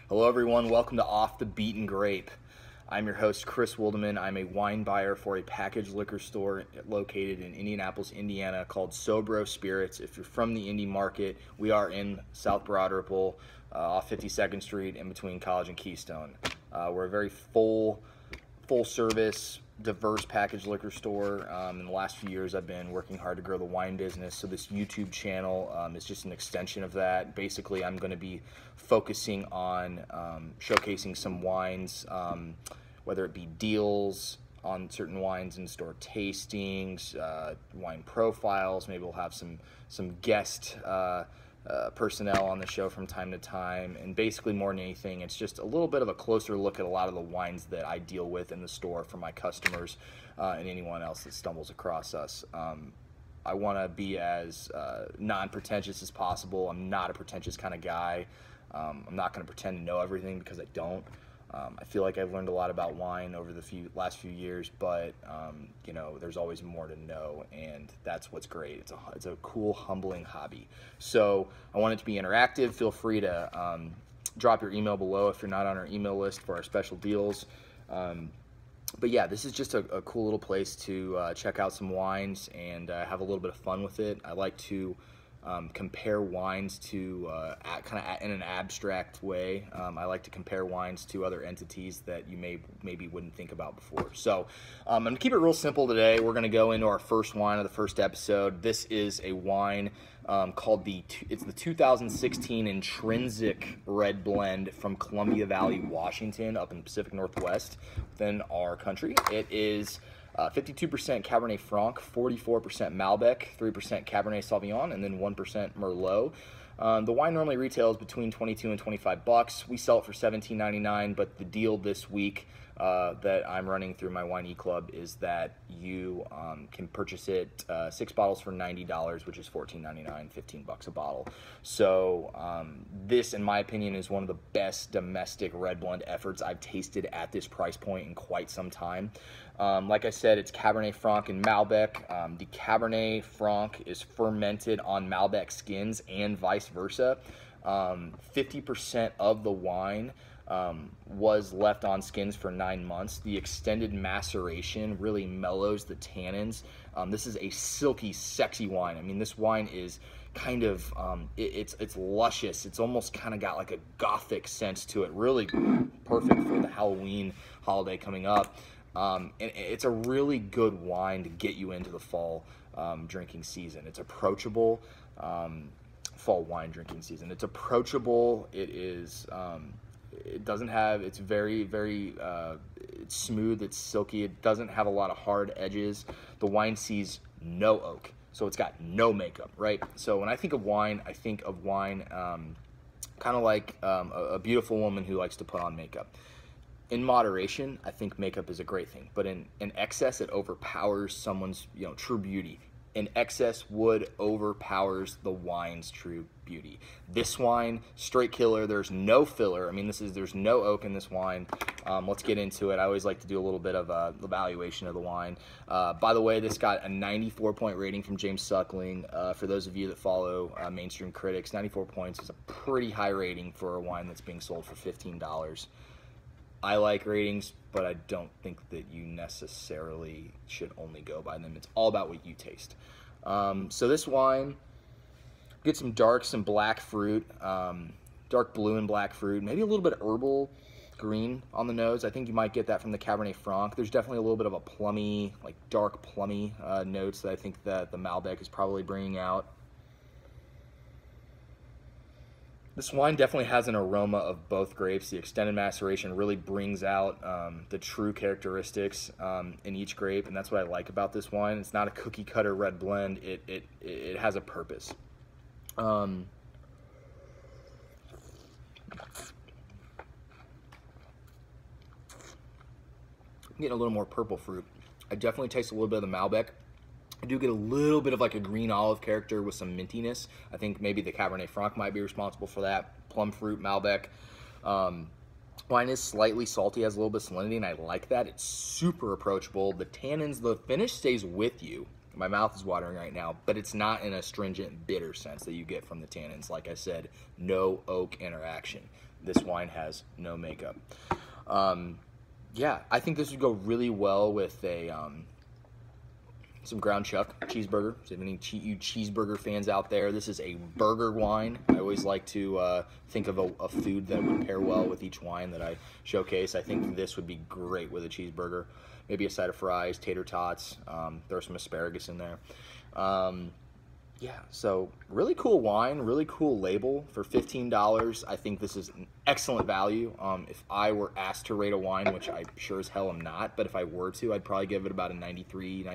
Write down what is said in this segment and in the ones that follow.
Hello everyone, welcome to Off the Beaten Grape. I'm your host Chris Wildeman. I'm a wine buyer for a packaged liquor store located in Indianapolis, Indiana called Sobro Spirits. If you're from the Indy market, we are in South Broad Ripple off 52nd Street in between College and Keystone. We're a very full service, diverse packaged liquor store. In the last few years I've been working hard to grow the wine business, so this YouTube channel is just an extension of that. Basically I'm going to be focusing on showcasing some wines, whether it be deals on certain wines, in-store tastings, wine profiles. Maybe we'll have some guest personnel on the show from time to time, and basically more than anything it's just a little bit of a closer look at a lot of the wines that I deal with in the store for my customers and anyone else that stumbles across us. I want to be as non-pretentious as possible. I'm not a pretentious kind of guy. I'm not going to pretend to know everything because I don't. I feel like I've learned a lot about wine over the last few years, but you know, there's always more to know, and that's what's great. It's a cool, humbling hobby. So I want it to be interactive. Feel free to drop your email below if you're not on our email list for our special deals. But yeah, this is just a cool little place to check out some wines and have a little bit of fun with it. I like to compare wines to kind of in an abstract way. I like to compare wines to other entities that you maybe wouldn't think about before. So I'm going to keep it real simple today. We're going to go into our first wine of the first episode. This is a wine called it's the 2016 Intrinsic Red Blend from Columbia Valley, Washington, up in the Pacific Northwest within our country. It is 52% Cabernet Franc, 44% Malbec, 3% Cabernet Sauvignon, and then 1% Merlot. The wine normally retails between $22 and $25. We sell it for $17.99, but the deal this week that I'm running through my Wine E-Club is that you can purchase it 6 bottles for $90, which is $14.99, $15 a bottle. So this, in my opinion, is one of the best domestic red blend efforts I've tasted at this price point in quite some time. Like I said, it's Cabernet Franc and Malbec. The Cabernet Franc is fermented on Malbec skins and vice versa. 50% of the wine was left on skins for 9 months. The extended maceration really mellows the tannins. This is a silky, sexy wine. I mean, this wine is kind of, it's luscious. It's almost kind of got like a gothic sense to it. Really perfect for the Halloween holiday coming up. And it's a really good wine to get you into the fall drinking season. It's approachable. Fall wine drinking season. It's approachable. It is. It doesn't have. It's very, very. It's smooth. It's silky. It doesn't have a lot of hard edges. The wine sees no oak, so it's got no makeup, right? So when I think of wine, I think of wine kind of like a beautiful woman who likes to put on makeup. In moderation, I think makeup is a great thing, but in excess, it overpowers someone's true beauty. In excess, wood overpowers the wine's true beauty. This wine, straight killer. There's no filler. I mean, there's no oak in this wine. Let's get into it. I always like to do a little bit of evaluation of the wine. By the way, this got a 94-point rating from James Suckling. For those of you that follow mainstream critics, 94 points is a pretty high rating for a wine that's being sold for $15. I like ratings, but I don't think that you necessarily should only go by them. It's all about what you taste. So this wine, get some dark, some black fruit, dark blue and black fruit, maybe a little bit of herbal green on the nose. I think you might get that from the Cabernet Franc. There's definitely a little bit of a plummy, like dark plummy notes that I think that the Malbec is probably bringing out. This wine definitely has an aroma of both grapes. The extended maceration really brings out the true characteristics in each grape, and that's what I like about this wine. It's not a cookie cutter red blend. It has a purpose. I'm getting a little more purple fruit. I definitely taste a little bit of the Malbec. I do get a little bit of like a green olive character with some mintiness. I think maybe the Cabernet Franc might be responsible for that. Plum fruit, Malbec. Wine is slightly salty, has a little bit of salinity, and I like that. It's super approachable. The tannins, the finish stays with you. My mouth is watering right now, but it's not in a stringent, bitter sense that you get from the tannins. Like I said, no oak interaction. this wine has no makeup. Yeah, I think this would go really well with a some ground chuck cheeseburger. So if any you cheeseburger fans out there, this is a burger wine. I always like to think of a food that would pair well with each wine that I showcase. I think this would be great with a cheeseburger. Maybe a side of fries, tater tots, throw some asparagus in there. Yeah, so really cool wine, really cool label for $15. I think this is an excellent value. If I were asked to rate a wine, which I sure as hell am not, but if I were to, I'd probably give it about a 93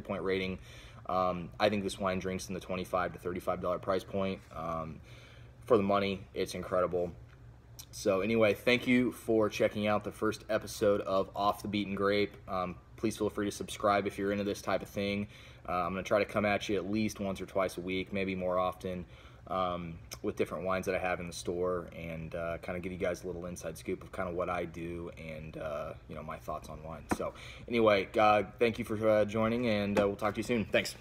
point rating. I think this wine drinks in the $25 to $35 price point. For the money, it's incredible. So anyway, thank you for checking out the first episode of Off the Beaten Grape. Please feel free to subscribe if you're into this type of thing. I'm going to try to come at you at least once or twice a week, maybe more often, with different wines that I have in the store, and kind of give you guys a little inside scoop of kind of what I do and my thoughts on wine. So anyway, thank you for joining, and we'll talk to you soon. Thanks.